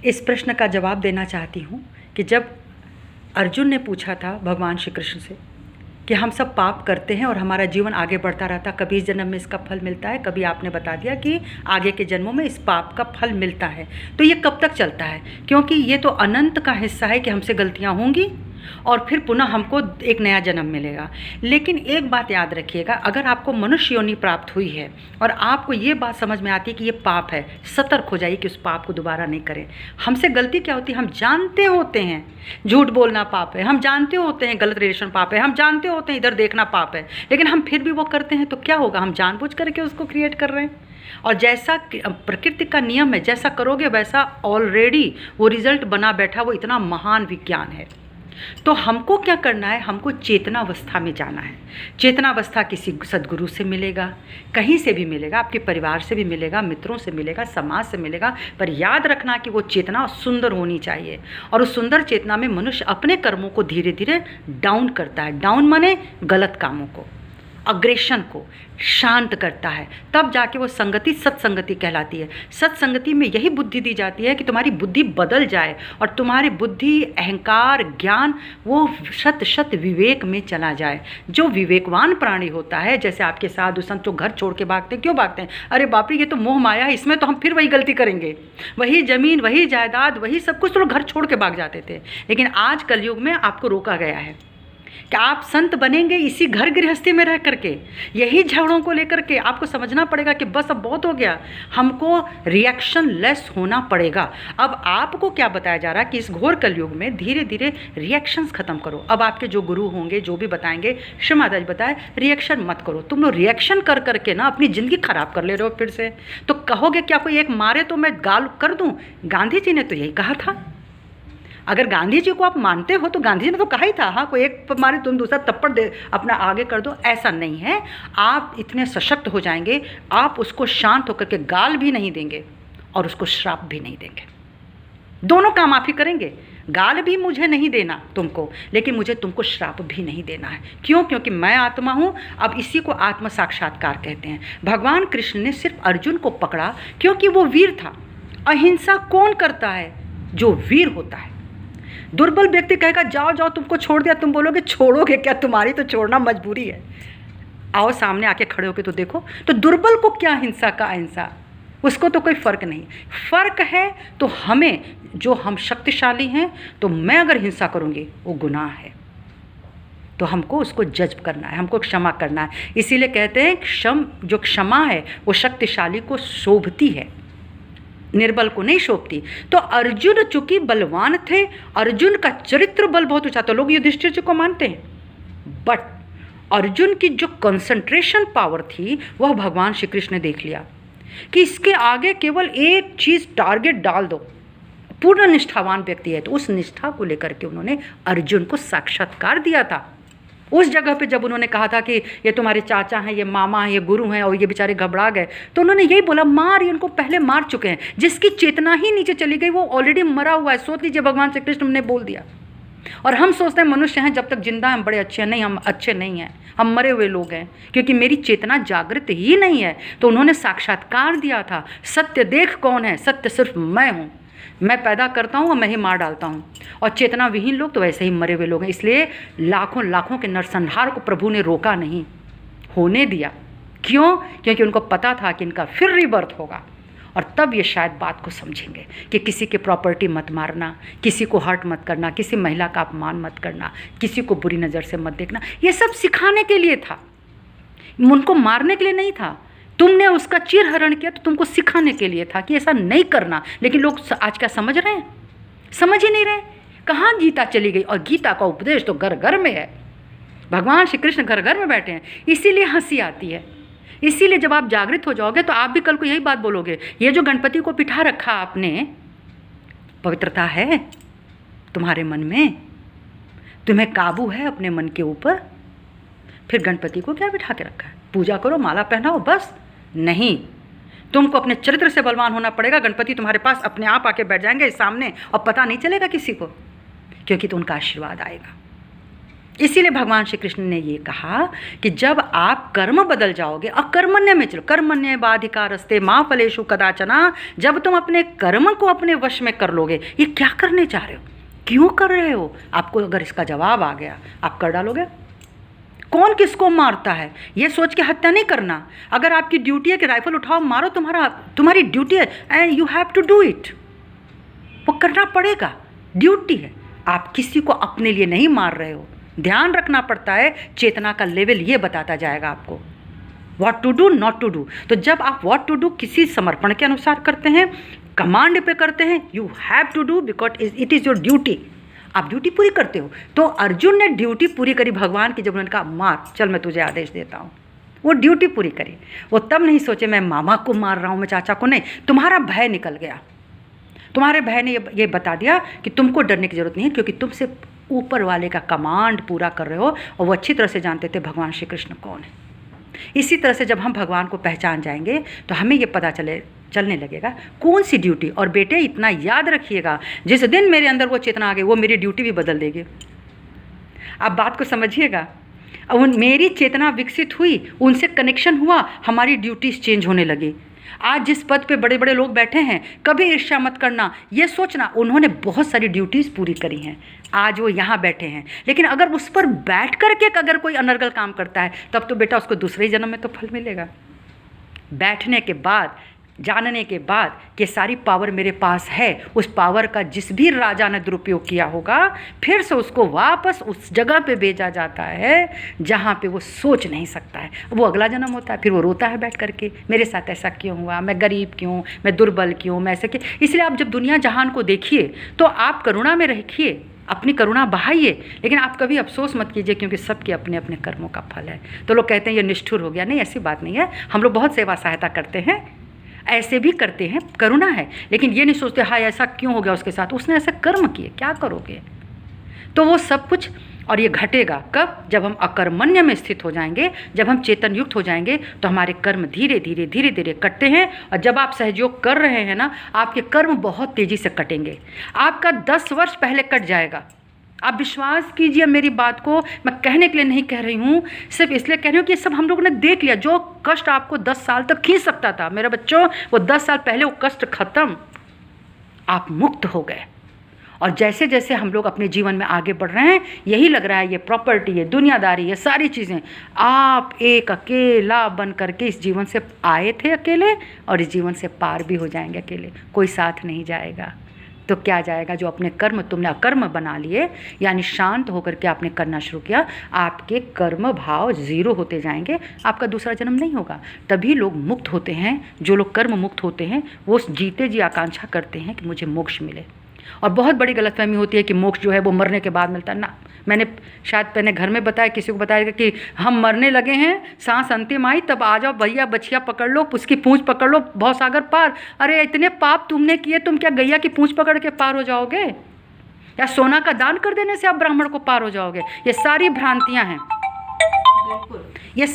इस प्रश्न का जवाब देना चाहती हूँ कि जब अर्जुन ने पूछा था भगवान श्री कृष्ण से कि हम सब पाप करते हैं और हमारा जीवन आगे बढ़ता रहता, कभी इस जन्म में इसका फल मिलता है, कभी आपने बता दिया कि आगे के जन्मों में इस पाप का फल मिलता है, तो ये कब तक चलता है? क्योंकि ये तो अनंत का हिस्सा है कि हमसे गलतियाँ होंगी और फिर पुनः हमको एक नया जन्म मिलेगा। लेकिन एक बात याद रखिएगा, अगर आपको मनुष्य योनि प्राप्त हुई है और आपको ये बात समझ में आती है कि ये पाप है, सतर्क हो जाइए कि उस पाप को दोबारा नहीं करें। हमसे गलती क्या होती है? हम जानते होते हैं झूठ बोलना पाप है, हम जानते होते हैं गलत रिलेशन पाप है, हम जानते होते हैं इधर देखना पाप है, लेकिन हम फिर भी वो करते हैं। तो क्या होगा? हम जानबूझ करके उसको क्रिएट कर रहे हैं। और जैसा प्रकृति का नियम है, जैसा करोगे वैसा ऑलरेडी वो रिजल्ट बना बैठा, वो इतना महान विज्ञान है। तो हमको क्या करना है? हमको चेतनावस्था में जाना है। चेतनावस्था किसी सद्गुरु से मिलेगा, कहीं से भी मिलेगा, आपके परिवार से भी मिलेगा, मित्रों से मिलेगा, समाज से मिलेगा, पर याद रखना कि वो चेतना सुंदर होनी चाहिए। और उस सुंदर चेतना में मनुष्य अपने कर्मों को धीरे धीरे डाउन करता है। डाउन माने गलत कामों को, अग्रेशन को शांत करता है, तब जाके वो संगति सत्संगति कहलाती है। सत्संगति में यही बुद्धि दी जाती है कि तुम्हारी बुद्धि बदल जाए और तुम्हारी बुद्धि, अहंकार, ज्ञान वो शत शत विवेक में चला जाए। जो विवेकवान प्राणी होता है, जैसे आपके साधु संत जो घर छोड़ के भागते हैं, क्यों भागते हैं? अरे बाप रे, ये तो मोह माया है, इसमें तो हम फिर वही गलती करेंगे, वही जमीन, वही जायदाद, वही सब कुछ, तो लोग घर छोड़ के भाग जाते थे। लेकिन आज कलयुग में आपको रोका गया है कि आप संत बनेंगे इसी घर गृहस्थी में रह करके, यही झगड़ों को लेकर के। आपको समझना पड़ेगा कि बस अब बहुत हो गया, हमको रिएक्शन लेस होना पड़ेगा। अब आपको क्या बताया जा रहा है कि इस घोर कलयुग में धीरे धीरे रिएक्शंस खत्म करो। अब आपके जो गुरु होंगे जो भी बताएंगे, श्री माता जी बताए, रिएक्शन मत करो। तुम लोग रिएक्शन कर करके ना अपनी ज़िंदगी खराब कर ले रहे हो फिर से। तो कहोगे क्या कोई एक मारे तो मैं गाल कर दूँ? गांधी जी ने तो यही कहा था। अगर गांधी जी को आप मानते हो तो गांधी जी ने तो कहा ही था, हाँ कोई एक मारे तुम दूसरा थप्पड़ दे अपना आगे कर दो। ऐसा नहीं है, आप इतने सशक्त हो जाएंगे, आप उसको शांत होकर के गाल भी नहीं देंगे और उसको श्राप भी नहीं देंगे। दोनों काम आप ही करेंगे। गाल भी मुझे नहीं देना तुमको, लेकिन मुझे तुमको श्राप भी नहीं देना है। क्यों? क्योंकि मैं आत्मा हूँ। अब इसी को आत्म साक्षात्कार कहते हैं। भगवान कृष्ण ने सिर्फ अर्जुन को पकड़ा क्योंकि वो वीर था। अहिंसा कौन करता है? जो वीर होता है। दुर्बल व्यक्ति कहेगा जाओ जाओ तुमको छोड़ दिया, तुम बोलोगे छोड़ोगे क्या? तुम्हारी तो छोड़ना मजबूरी है। आओ सामने आके खड़े होके तो देखो। तो दुर्बल को क्या हिंसा का अहिंसा, उसको तो कोई फ़र्क नहीं। फ़र्क है तो हमें, जो हम शक्तिशाली हैं, तो मैं अगर हिंसा करूँगी वो गुनाह है, तो हमको उसको जज करना है, हमको क्षमा करना है। इसीलिए कहते हैं जो क्षमा है वो शक्तिशाली को शोभती है, निर्बल को नहीं शोभती। तो अर्जुन चूंकि बलवान थे, अर्जुन का चरित्र बल बहुत ऊंचा, तो लोग युधिष्ठिर जी को मानते हैं, बट अर्जुन की जो कंसंट्रेशन पावर थी वह भगवान श्री कृष्ण ने देख लिया कि इसके आगे केवल एक चीज़ टारगेट डाल दो, पूर्ण निष्ठावान व्यक्ति है। तो उस निष्ठा को लेकर के उन्होंने अर्जुन को साक्षात्कार दिया था। उस जगह पे जब उन्होंने कहा था कि ये तुम्हारे चाचा हैं, ये मामा हैं, ये गुरु हैं, और ये बेचारे घबरा गए, तो उन्होंने यही बोला, मार, ये उनको पहले मार चुके हैं। जिसकी चेतना ही नीचे चली गई वो ऑलरेडी मरा हुआ है। सोच लीजिए, भगवान श्री कृष्ण ने बोल दिया। और हम सोचते हैं मनुष्य हैं, जब तक जिंदा हैं हम बड़े अच्छे हैं। नहीं, हम अच्छे नहीं हैं, हम मरे हुए लोग हैं, क्योंकि मेरी चेतना जागृत ही नहीं है। तो उन्होंने साक्षात्कार दिया था, सत्य देख कौन है, सत्य सिर्फ मैं हूँ। मैं पैदा करता हूँ और मैं ही मार डालता हूँ। और चेतना विहीन लोग तो वैसे ही मरे हुए लोग हैं। इसलिए लाखों लाखों के नरसंहार को प्रभु ने रोका नहीं, होने दिया। क्यों? क्योंकि उनको पता था कि इनका फिर रिबर्थ होगा। और तब ये शायद बात को समझेंगे कि किसी के प्रॉपर्टी मत मारना, किसी को हर्ट मत करना, किसी महिला का अपमान मत करना, किसी को बुरी नज़र से मत देखना। ये सब सिखाने के लिए था, उनको मारने के लिए नहीं था। तुमने उसका चिरहरण किया तो तुमको सिखाने के लिए था कि ऐसा नहीं करना। लेकिन लोग आज क्या समझ रहे हैं? समझ ही नहीं रहे। कहाँ गीता चली गई? और गीता का उपदेश तो घर घर में है। भगवान श्री कृष्ण घर घर में बैठे हैं, इसीलिए हंसी आती है। इसीलिए जब आप जागृत हो जाओगे तो आप भी कल को यही बात बोलोगे, ये जो गणपति को बिठा रखा आपने, पवित्रता है तुम्हारे मन में? तुम्हें काबू है अपने मन के ऊपर? फिर गणपति को क्या बिठा के रखा है? पूजा करो, माला पहनाओ, बस नहीं। तुमको अपने चरित्र से बलवान होना पड़ेगा। गणपति तुम्हारे पास अपने आप आके बैठ जाएंगे सामने और पता नहीं चलेगा किसी को, क्योंकि तो उनका आशीर्वाद आएगा। इसीलिए भगवान श्री कृष्ण ने ये कहा कि जब आप कर्म बदल जाओगे, अकर्मण्य में चलो, कर्मण्येवाधिकारस्ते मा फलेषु कदाचना, जब तुम अपने कर्म को अपने वश में कर लोगे। ये क्या करने चाह रहे हो, क्यों कर रहे हो? आपको अगर इसका जवाब आ गया, आप कर डालोगे। कौन किसको मारता है ये सोच के हत्या नहीं करना। अगर आपकी ड्यूटी है कि राइफल उठाओ मारो, तुम्हारी ड्यूटी है and you have to do it, वो करना पड़ेगा, ड्यूटी है। आप किसी को अपने लिए नहीं मार रहे हो, ध्यान रखना पड़ता है। चेतना का लेवल ये बताता जाएगा आपको what to do, not to do. तो जब आप व्हाट टू डू किसी समर्पण के अनुसार करते हैं, कमांड पे करते हैं, you have to do because it is your duty, आप ड्यूटी पूरी करते हो। तो अर्जुन ने ड्यूटी पूरी करी भगवान की, जब उन्होंने कहा मार, चल मैं तुझे आदेश देता हूँ, वो ड्यूटी पूरी करी। वो तब नहीं सोचे मैं मामा को मार रहा हूँ, मैं चाचा को नहीं। तुम्हारा भय निकल गया, तुम्हारे भय ने ये बता दिया कि तुमको डरने की ज़रूरत नहीं है, क्योंकि तुम सिर्फ ऊपर वाले का कमांड पूरा कर रहे हो। और वो अच्छी तरह से जानते थे भगवान श्री कृष्ण कौन है। इसी तरह से जब हम भगवान को पहचान जाएंगे तो हमें ये पता चलने लगेगा कौन सी ड्यूटी। और बेटे इतना याद रखिएगा, जिस दिन मेरे अंदर वो चेतना आ गई, वो मेरी ड्यूटी भी बदल देगी। आप बात को समझिएगा। अब मेरी चेतना विकसित हुई, उनसे कनेक्शन हुआ, हमारी ड्यूटीज चेंज होने लगी। आज जिस पद पे बड़े बड़े लोग बैठे हैं, कभी ईर्ष्या मत करना, ये सोचना उन्होंने बहुत सारी ड्यूटीज़ पूरी करी हैं, आज वो यहाँ बैठे हैं। लेकिन अगर उस पर बैठ करके अगर कोई अनर्गल काम करता है, तब तो बेटा उसको दूसरे ही जन्म में तो फल मिलेगा। बैठने के बाद, जानने के बाद कि सारी पावर मेरे पास है, उस पावर का जिस भी राजा ने दुरुपयोग किया होगा, फिर से उसको वापस उस जगह पे भेजा जाता है जहाँ पे वो सोच नहीं सकता है। वो अगला जन्म होता है, फिर वो रोता है बैठ करके, मेरे साथ ऐसा क्यों हुआ, मैं गरीब क्यों, मैं दुर्बल क्यों, मैं ऐसे क्यों। इसलिए आप जब दुनिया जहान को देखिए तो आप करुणा में रखिए, अपनी करुणा बहाइए, लेकिन आप कभी अफसोस मत कीजिए, क्योंकि सबके अपने अपने कर्मों का फल है। तो लोग कहते हैं ये निष्ठुर हो गया, नहीं, ऐसी बात नहीं है। हम लोग बहुत सेवा सहायता करते हैं, ऐसे भी करते हैं, करुणा है, लेकिन ये नहीं सोचते हाय ऐसा क्यों हो गया उसके साथ, उसने ऐसे कर्म किए, क्या करोगे। तो वो सब कुछ, और ये घटेगा कब, जब हम अकर्मण्य में स्थित हो जाएंगे, जब हम चेतन युक्त हो जाएंगे, तो हमारे कर्म धीरे धीरे धीरे धीरे कटते हैं। और जब आप सहयोग कर रहे हैं ना, आपके कर्म बहुत तेज़ी से कटेंगे। आपका 10 वर्ष पहले कट जाएगा। आप विश्वास कीजिए मेरी बात को, मैं कहने के लिए नहीं कह रही हूँ, सिर्फ इसलिए कह रही हूँ कि सब हम लोगों ने देख लिया। जो कष्ट आपको 10 साल तक खींच सकता था मेरे बच्चों, वो 10 साल पहले वो कष्ट खत्म, आप मुक्त हो गए। और जैसे जैसे हम लोग अपने जीवन में आगे बढ़ रहे हैं, यही लग रहा है ये प्रॉपर्टी, ये दुनियादारी, ये सारी चीज़ें, आप एक अकेला बन करके इस जीवन से आए थे अकेले, और इस जीवन से पार भी हो जाएंगे अकेले, कोई साथ नहीं जाएगा। तो क्या जाएगा, जो अपने कर्म तुमने अकर्म बना लिए, यानी शांत होकर के आपने करना शुरू किया, आपके कर्म भाव जीरो होते जाएंगे, आपका दूसरा जन्म नहीं होगा। तभी लोग मुक्त होते हैं। जो लोग कर्म मुक्त होते हैं वो जीते जी आकांक्षा करते हैं कि मुझे मोक्ष मिले। और बहुत बड़ी गलतफहमी होती है कि मोक्ष जो है वो मरने के बाद मिलता है। ना, मैंने शायद पहले घर में बताया, किसी को बताया कि हम मरने लगे हैं, सांस अंतिम आई, तब आ जाओ भैया, बछिया पकड़ लो, उसकी पूंछ पकड़ लो, भवसागर पार। अरे इतने पाप तुमने किए, तुम क्या गैया की पूंछ पकड़ के पार हो जाओगे, या सोना का दान कर देने से आप ब्राह्मण को पार हो जाओगे। ये सारी भ्रांतियाँ हैं, ये